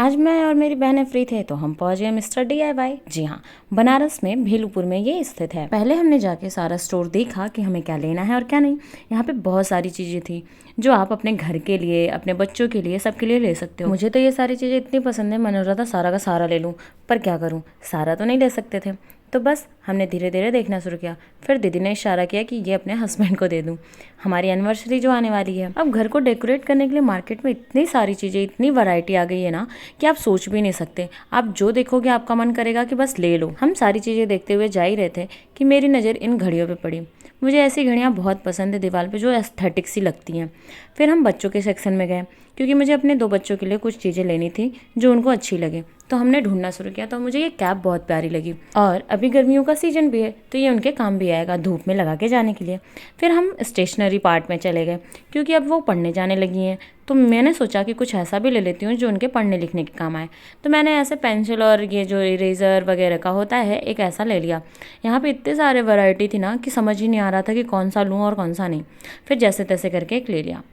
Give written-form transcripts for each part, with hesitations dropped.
आज मैं और मेरी बहनें फ्री थे तो हम पहुंच गए मिस्टर DIY। जी हाँ, बनारस में भेलूपुर में ये स्थित है। पहले हमने जाके सारा स्टोर देखा कि हमें क्या लेना है और क्या नहीं। यहाँ पे बहुत सारी चीज़ें थी जो आप अपने घर के लिए, अपने बच्चों के लिए, सबके लिए ले सकते हो। मुझे तो ये सारी चीज़ें इतनी पसंद है, मन हो रहा था सारा का सारा ले लूँ, पर क्या करूँ, सारा तो नहीं ले सकते थे। तो बस हमने धीरे धीरे देखना शुरू किया। फिर दीदी ने इशारा किया कि ये अपने हस्बैंड को दे दूं, हमारी एनिवर्सरी जो आने वाली है। अब घर को डेकोरेट करने के लिए मार्केट में इतनी सारी चीज़ें, इतनी वैरायटी आ गई है ना कि आप सोच भी नहीं सकते। आप जो देखोगे आपका मन करेगा कि बस ले लो। हम सारी चीज़ें देखते हुए जा ही रहे थे कि मेरी नज़र इन घड़ियों पर पड़ी। मुझे ऐसी घड़ियाँ बहुत पसंद है दीवार पे जो एस्थेटिक सी लगती हैं। फिर हम बच्चों के सेक्शन में गए क्योंकि मुझे अपने 2 बच्चों के लिए कुछ चीज़ें लेनी थी जो उनको अच्छी लगे। तो हमने ढूंढना शुरू किया तो मुझे ये कैप बहुत प्यारी लगी और अभी गर्मियों का सीजन भी है तो ये उनके काम भी आएगा धूप में लगा के जाने के लिए। फिर हम स्टेशनरी पार्ट में चले गए क्योंकि अब वो पढ़ने जाने लगी हैं, तो मैंने सोचा कि कुछ ऐसा भी ले लेती हूँ जो उनके पढ़ने लिखने के काम आए। तो मैंने ऐसे पेंसिल और ये जो इरेज़र वगैरह का होता है एक ऐसा ले लिया। यहाँ पे इतने सारे वैरायटी थी ना कि समझ ही नहीं आ रहा था कि कौन सा लूँ और कौन सा नहीं। फिर जैसे तैसे करके एक ले लिया।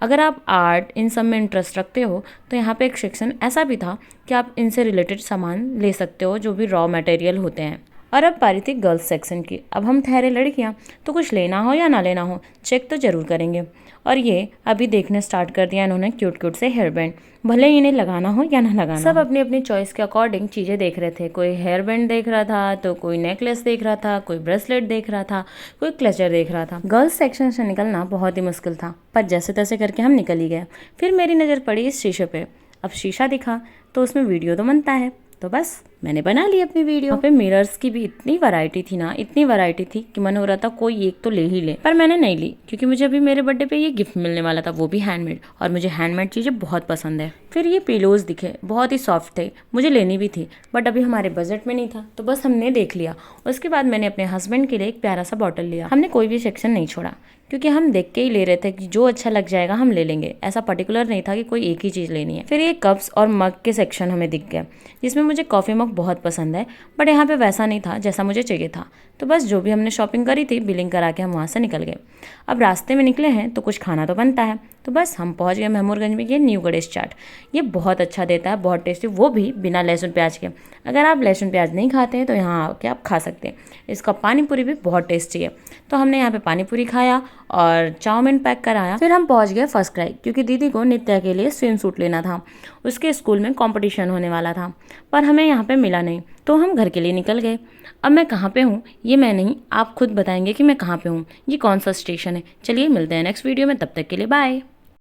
अगर आप आर्ट इन सब में इंटरेस्ट रखते हो तो यहाँ पे एक सेक्शन ऐसा भी था कि आप इनसे रिलेटेड सामान ले सकते हो जो भी रॉ मटेरियल होते हैं। और अब पारी थी गर्ल्स सेक्शन की। अब हम ठहरे लड़कियाँ, तो कुछ लेना हो या ना लेना हो चेक तो ज़रूर करेंगे। और ये अभी देखने स्टार्ट कर दिया इन्होंने क्यूट क्यूट से हेयर बैंड, भले ही इन्हें लगाना हो या ना लगाना। सब अपनी अपनी चॉइस के अकॉर्डिंग चीज़ें देख रहे थे। कोई हेयर बैंड देख रहा था, तो कोई नेकलेस देख रहा था, कोई ब्रेसलेट देख रहा था, कोई क्लचर देख रहा था। गर्ल्स सेक्शन से निकलना बहुत ही मुश्किल था, पर जैसे तैसे करके हम निकल ही गए। फिर मेरी नज़र पड़ी इस शीशे पे। अब शीशा दिखा तो उसमें वीडियो तो बनता है, तो बस मैंने बना ली अपनी वीडियो। वहाँ पे मिरर्स की भी इतनी वैरायटी थी ना, इतनी वैरायटी थी कि मन हो रहा था कोई एक तो ले ही ले, पर मैंने नहीं ली क्योंकि मुझे अभी मेरे बर्थडे पे ये गिफ्ट मिलने वाला था, वो भी हैंडमेड, और मुझे हैंडमेड चीज़ें बहुत पसंद है। फिर ये पिलोज दिखे, बहुत ही सॉफ्ट थे, मुझे लेनी भी थी बट अभी हमारे बजट में नहीं था, तो बस हमने देख लिया। उसके बाद मैंने अपने हस्बैंड के लिए एक प्यारा सा बॉटल लिया। हमने कोई भी सेक्शन नहीं छोड़ा क्योंकि हम देख के ही ले रहे थे कि जो अच्छा लग जाएगा हम ले लेंगे, ऐसा पर्टिकुलर नहीं था कि कोई एक ही चीज़ लेनी है। फिर ये कप्स और मग के सेक्शन हमें दिख गए, जिसमें मुझे कॉफ़ी मग बहुत पसंद है बट यहाँ पे वैसा नहीं था जैसा मुझे चाहिए था। तो बस जो भी हमने शॉपिंग करी थी बिलिंग करा के हम वहाँ से निकल गए। अब रास्ते में निकले हैं तो कुछ खाना तो बनता है, तो बस हम पहुँच गए महमूरगंज में। ये न्यू गणेश चाट, ये बहुत अच्छा देता है, बहुत टेस्टी, वो भी बिना लहसुन प्याज के। अगर आप लहसुन प्याज नहीं खाते हैं तो यहाँ आके आप खा सकते हैं। इसका पानी पूरी भी बहुत टेस्टी है। तो हमने यहाँ पे पानी पूरी खाया और चाउमीन पैक कराया। फिर हम पहुँच गए फर्स्ट क्राई क्योंकि दीदी को नित्या के लिए स्विम सूट लेना था, उसके स्कूल में कंपटीशन होने वाला था, पर हमें यहाँ पे मिला नहीं, तो हम घर के लिए निकल गए। अब मैं कहाँ पे हूँ ये मैं नहीं, आप खुद बताएंगे कि मैं कहाँ पे हूँ, ये कौन सा स्टेशन है। चलिए मिलते हैं नेक्स्ट वीडियो में, तब तक के लिए बाय।